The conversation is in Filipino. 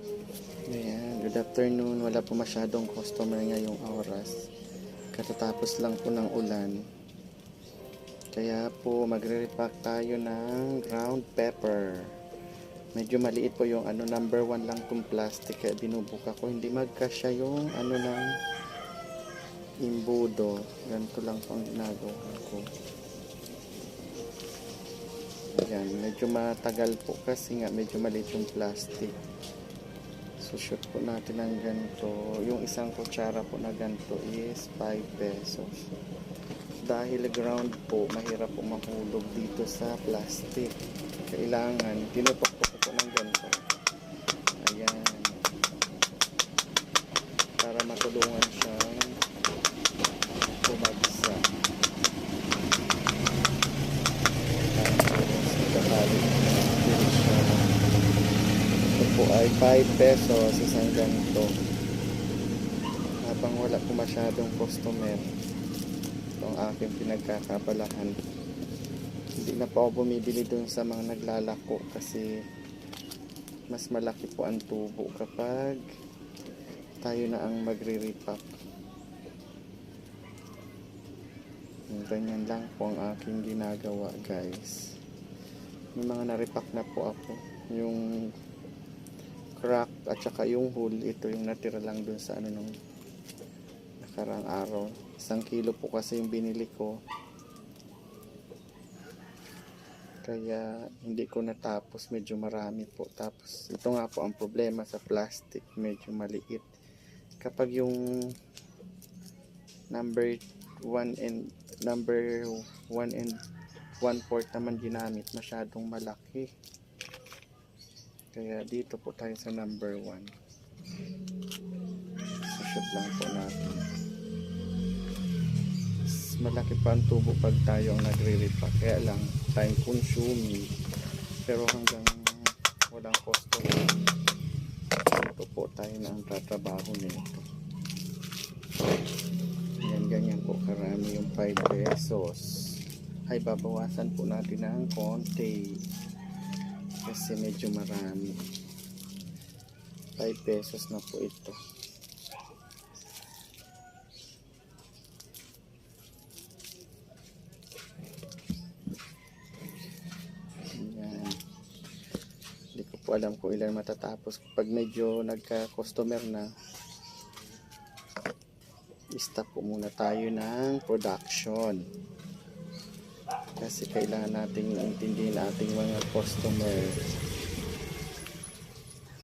Ayan, good afternoon. Wala po masyadong customer ngayong oras. Katatapos lang po ng ulan. Kaya po magre-repack tayo ng ground pepper. Medyo maliit po yung number 1 lang kung plastic. Kaya binubuka ko. Hindi magkasya yung ng imbudo. Ganito lang po ang ginagawa ko. Ayan, medyo matagal po kasi nga medyo maliit yung plastic. So, shoot po natin ng ganito. Yung isang kutsara po na ganito is 5 pesos. Dahil ground po, mahirap po mahulog dito sa plastic. Kailangan, tinutok-tok po ng ganito. Ayan. Para matulungan siyang bumagsak. Ito po ay 5 pesos isang ganito. Habang wala po masyadong customer, ito ang aking pinagkakabalahan. Hindi na po ako bumibili dun sa mga naglalako kasi mas malaki po ang tubo kapag tayo na ang magre-repack. Ganyan lang po ang aking ginagawa, guys. May mga na-repack na po ako. Yung crack at saka yung hole, ito yung natira lang dun sa nung nakarang araw. 1 kilo po kasi yung binili ko. Kaya hindi ko natapos, medyo marami po. Tapos ito nga po ang problema sa plastic, medyo maliit. Kapag yung number 1 and 1/4 naman ginamit, masyadong malaki. Kaya dito po tayo sa number 1. Shoot lang po natin. Malaki pa ang tubo pag tayo ang nagre-repack. Kaya lang, time consuming. Pero hanggang walang customer, ito po tayo na ang tatrabaho nito. Ganyan po karami yung 5 pesos. Ay babawasan po natin ng konti kasi medyo marami. 5 pesos na po ito. Ayan. Hindi ko po alam kung ilan matatapos. Pag medyo nagka-customer na, stop po muna tayo ng production kasi kailangan nating intindihin ating mga customer.